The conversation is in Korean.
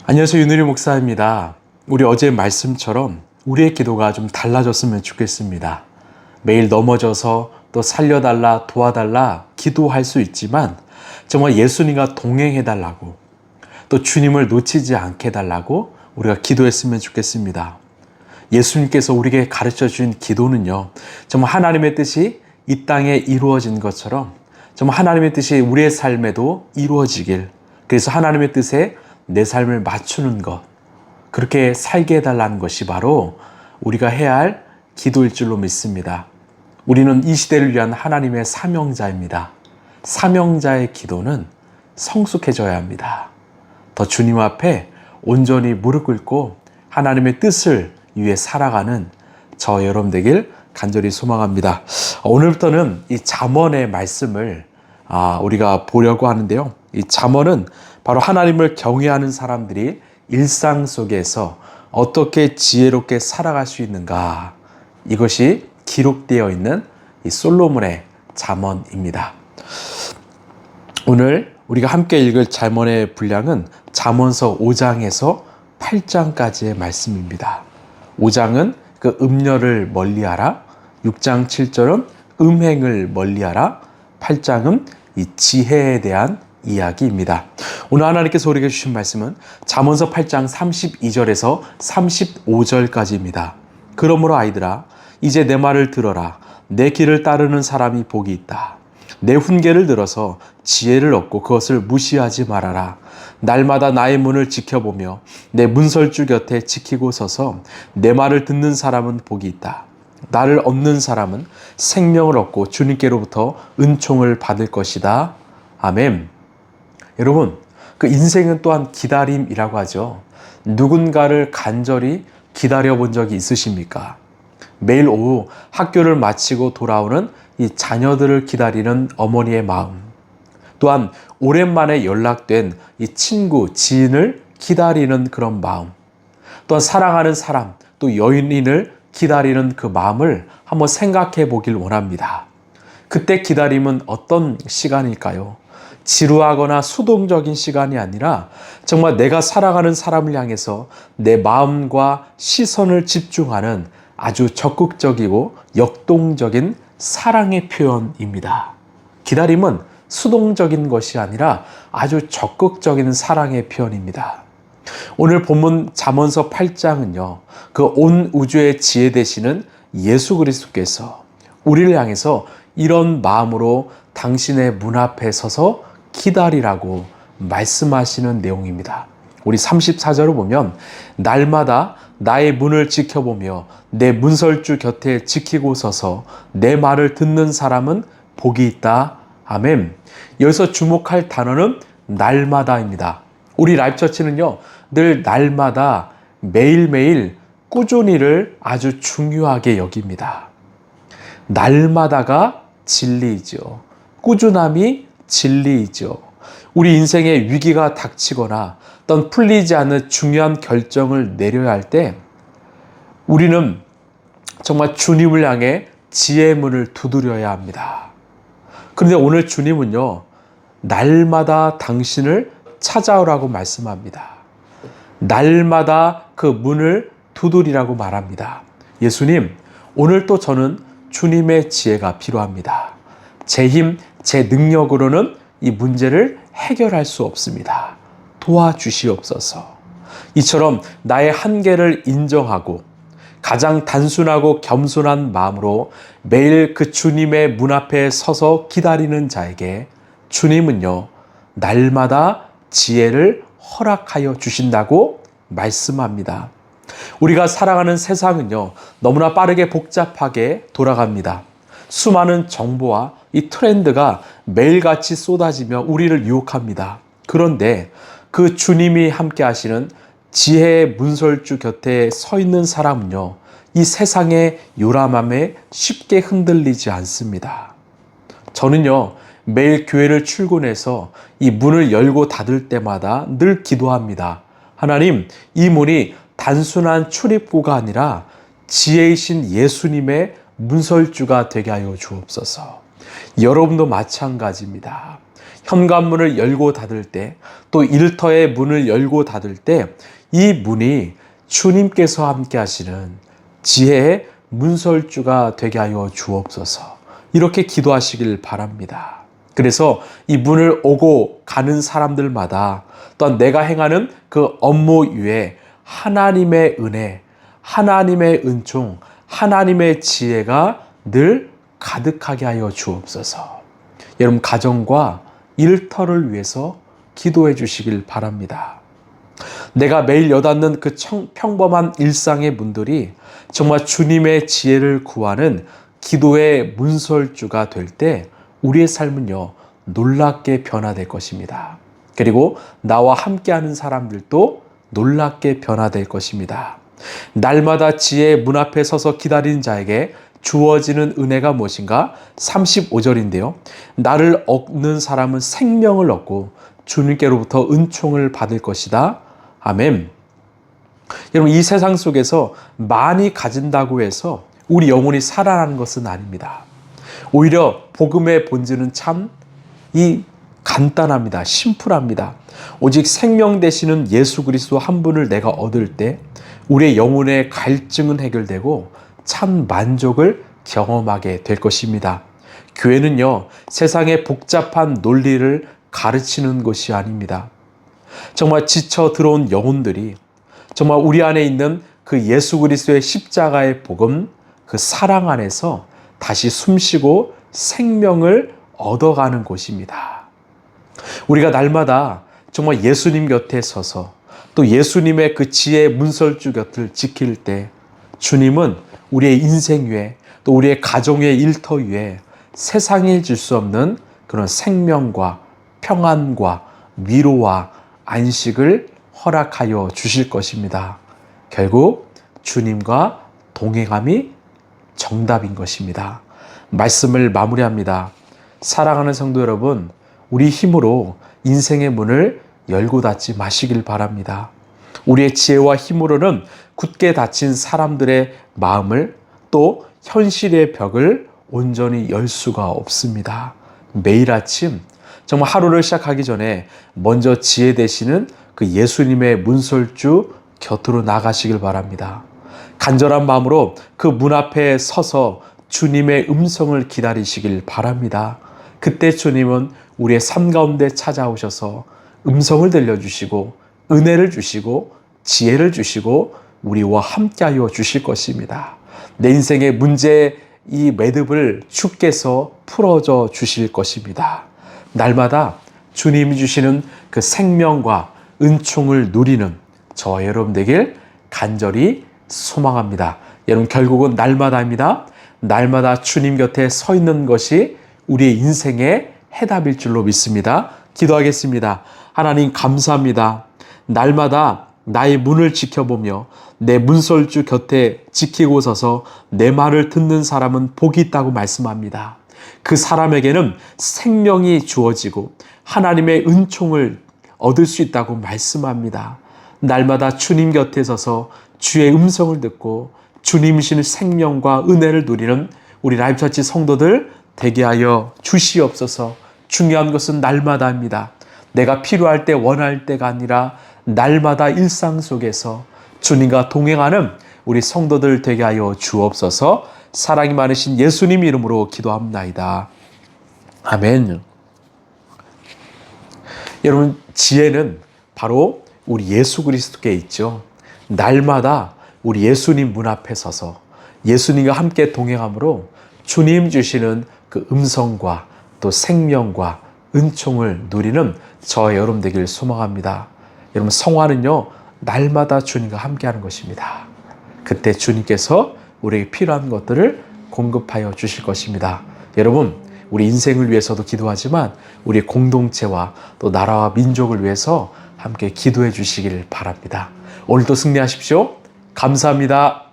안녕하세요. 윤은리 목사입니다. 우리 어제 말씀처럼 우리의 기도가 좀 달라졌으면 좋겠습니다. 매일 넘어져서 또 살려달라, 도와달라 기도할 수 있지만 정말 예수님과 동행해달라고 또 주님을 놓치지 않게 해달라고 우리가 기도했으면 좋겠습니다. 예수님께서 우리에게 가르쳐 주신 기도는요, 정말 하나님의 뜻이 이 땅에 이루어진 것처럼 정말 하나님의 뜻이 우리의 삶에도 이루어지길, 그래서 하나님의 뜻에 내 삶을 맞추는 것, 그렇게 살게 해달라는 것이 바로 우리가 해야 할 기도일 줄로 믿습니다. 우리는 이 시대를 위한 하나님의 사명자입니다. 사명자의 기도는 성숙해져야 합니다. 더 주님 앞에 온전히 무릎 꿇고 하나님의 뜻을 위해 살아가는 저 여러분 되길 간절히 소망합니다. 오늘부터는 이 잠언의 말씀을 우리가 보려고 하는데요. 이 잠언은 바로 하나님을 경외하는 사람들이 일상 속에서 어떻게 지혜롭게 살아갈 수 있는가, 이것이 기록되어 있는 이 솔로몬의 잠언입니다. 오늘 우리가 함께 읽을 잠언의 분량은 잠언서 5장에서 8장까지의 말씀입니다. 5장은 그 음녀를 멀리하라, 6장 7절은 음행을 멀리하라, 8장은 이 지혜에 대한 이야기입니다. 오늘 하나님께서 우리에게 주신 말씀은 잠언서 8장 32절에서 35절까지입니다. 그러므로 아이들아, 이제 내 말을 들어라. 내 길을 따르는 사람이 복이 있다. 내 훈계를 들어서 지혜를 얻고 그것을 무시하지 말아라. 날마다 나의 문을 지켜보며 내 문설주 곁에 지키고 서서 내 말을 듣는 사람은 복이 있다. 나를 얻는 사람은 생명을 얻고 주님께로부터 은총을 받을 것이다. 아멘. 여러분, 그 인생은 또한 기다림이라고 하죠. 누군가를 간절히 기다려 본 적이 있으십니까? 매일 오후 학교를 마치고 돌아오는 이 자녀들을 기다리는 어머니의 마음, 또한 오랜만에 연락된 이 친구, 지인을 기다리는 그런 마음, 또한 사랑하는 사람, 또 연인을 기다리는 그 마음을 한번 생각해 보길 원합니다. 그때 기다림은 어떤 시간일까요? 지루하거나 수동적인 시간이 아니라 정말 내가 사랑하는 사람을 향해서 내 마음과 시선을 집중하는 아주 적극적이고 역동적인 사랑의 표현입니다. 기다림은 수동적인 것이 아니라 아주 적극적인 사랑의 표현입니다. 오늘 본문 잠언서 8장은요, 그 온 우주의 지혜 되시는 예수 그리스도께서 우리를 향해서 이런 마음으로 당신의 문 앞에 서서 기다리라고 말씀하시는 내용입니다. 우리 34절을 보면 날마다 나의 문을 지켜보며 내 문설주 곁에 지키고 서서 내 말을 듣는 사람은 복이 있다. 아멘. 여기서 주목할 단어는 날마다입니다. 우리 라이프처치는요, 늘 날마다 매일매일 꾸준히를 아주 중요하게 여깁니다. 날마다가 진리이죠. 꾸준함이 진리이죠. 우리 인생에 위기가 닥치거나 어떤 풀리지 않는 중요한 결정을 내려야 할 때 우리는 정말 주님을 향해 지혜의 문을 두드려야 합니다. 그런데 오늘 주님은요, 날마다 당신을 찾아오라고 말씀합니다. 날마다 그 문을 두드리라고 말합니다. 예수님, 오늘 또 저는 주님의 지혜가 필요합니다. 제 힘, 제 능력으로는 이 문제를 해결할 수 없습니다. 도와주시옵소서. 이처럼 나의 한계를 인정하고 가장 단순하고 겸손한 마음으로 매일 그 주님의 문 앞에 서서 기다리는 자에게 주님은요, 날마다 지혜를 허락하여 주신다고 말씀합니다. 우리가 살아가는 세상은요, 너무나 빠르게 복잡하게 돌아갑니다. 수많은 정보와 이 트렌드가 매일같이 쏟아지며 우리를 유혹합니다. 그런데 그 주님이 함께 하시는 지혜의 문설주 곁에 서 있는 사람은요, 이 세상의 요람함에 쉽게 흔들리지 않습니다. 저는요, 매일 교회를 출근해서 이 문을 열고 닫을 때마다 늘 기도합니다. 하나님, 이 문이 단순한 출입구가 아니라 지혜이신 예수님의 문설주가 되게 하여 주옵소서. 여러분도 마찬가지입니다. 현관문을 열고 닫을 때, 또 일터의 문을 열고 닫을 때 이 문이 주님께서 함께 하시는 지혜의 문설주가 되게 하여 주옵소서. 이렇게 기도하시길 바랍니다. 그래서 이 문을 오고 가는 사람들마다 또한 내가 행하는 그 업무 위에 하나님의 은혜, 하나님의 은총, 하나님의 지혜가 늘 가득하게 하여 주옵소서. 여러분 가정과 일터를 위해서 기도해 주시길 바랍니다. 내가 매일 여닫는 그 평범한 일상의 문들이 정말 주님의 지혜를 구하는 기도의 문설주가 될 때 우리의 삶은요 놀랍게 변화될 것입니다. 그리고 나와 함께하는 사람들도 놀랍게 변화될 것입니다. 날마다 지혜의 문 앞에 서서 기다리는 자에게 주어지는 은혜가 무엇인가? 35절인데요. 나를 얻는 사람은 생명을 얻고 주님께로부터 은총을 받을 것이다. 아멘. 여러분 이 세상 속에서 많이 가진다고 해서 우리 영혼이 살아나는 것은 아닙니다. 오히려 복음의 본질은 참 간단합니다. 심플합니다. 오직 생명 되시는 예수 그리스도 한 분을 내가 얻을 때 우리의 영혼의 갈증은 해결되고 참 만족을 경험하게 될 것입니다. 교회는요 세상의 복잡한 논리를 가르치는 것이 아닙니다. 정말 지쳐 들어온 영혼들이 정말 우리 안에 있는 그 예수 그리스도의 십자가의 복음, 그 사랑 안에서 다시 숨쉬고 생명을 얻어가는 곳입니다. 우리가 날마다 정말 예수님 곁에 서서 또 예수님의 그 지혜의 문설주 곁을 지킬 때 주님은 우리의 인생 위에 또 우리의 가정의 일터 위에 세상에 줄 수 없는 그런 생명과 평안과 위로와 안식을 허락하여 주실 것입니다. 결국 주님과 동행함이 정답인 것입니다. 말씀을 마무리합니다. 사랑하는 성도 여러분, 우리 힘으로 인생의 문을 열고 닫지 마시길 바랍니다. 우리의 지혜와 힘으로는 굳게 닫힌 사람들의 마음을 또 현실의 벽을 온전히 열 수가 없습니다. 매일 아침 정말 하루를 시작하기 전에 먼저 지혜 되시는 그 예수님의 문설주 곁으로 나가시길 바랍니다. 간절한 마음으로 그 문 앞에 서서 주님의 음성을 기다리시길 바랍니다. 그때 주님은 우리의 삶 가운데 찾아오셔서 음성을 들려주시고 은혜를 주시고 지혜를 주시고 우리와 함께하여 주실 것입니다. 내 인생의 문제의 이 매듭을 주께서 풀어줘 주실 것입니다. 날마다 주님이 주시는 그 생명과 은총을 누리는 저와 여러분 되길 간절히 소망합니다. 여러분 결국은 날마다입니다. 날마다 주님 곁에 서 있는 것이 우리의 인생의 해답일 줄로 믿습니다. 기도하겠습니다. 하나님 감사합니다. 날마다 나의 문을 지켜보며 내 문설주 곁에 지키고 서서 내 말을 듣는 사람은 복이 있다고 말씀합니다. 그 사람에게는 생명이 주어지고 하나님의 은총을 얻을 수 있다고 말씀합니다. 날마다 주님 곁에 서서 주의 음성을 듣고 주님이신 생명과 은혜를 누리는 우리 라이프처치 성도들 되게 하여 주시옵소서. 중요한 것은 날마다입니다. 내가 필요할 때 원할 때가 아니라 날마다 일상 속에서 주님과 동행하는 우리 성도들 되게 하여 주옵소서. 사랑이 많으신 예수님 이름으로 기도합나이다. 아멘. 여러분 지혜는 바로 우리 예수 그리스도께 있죠. 날마다 우리 예수님 문 앞에 서서 예수님과 함께 동행함으로 주님 주시는 그 음성과 또 생명과 은총을 누리는 저와 여러분 되길 소망합니다. 여러분 성화는요 날마다 주님과 함께하는 것입니다. 그때 주님께서 우리에게 필요한 것들을 공급하여 주실 것입니다. 여러분 우리 인생을 위해서도 기도하지만 우리 공동체와 또 나라와 민족을 위해서 함께 기도해 주시길 바랍니다. 오늘도 승리하십시오. 감사합니다.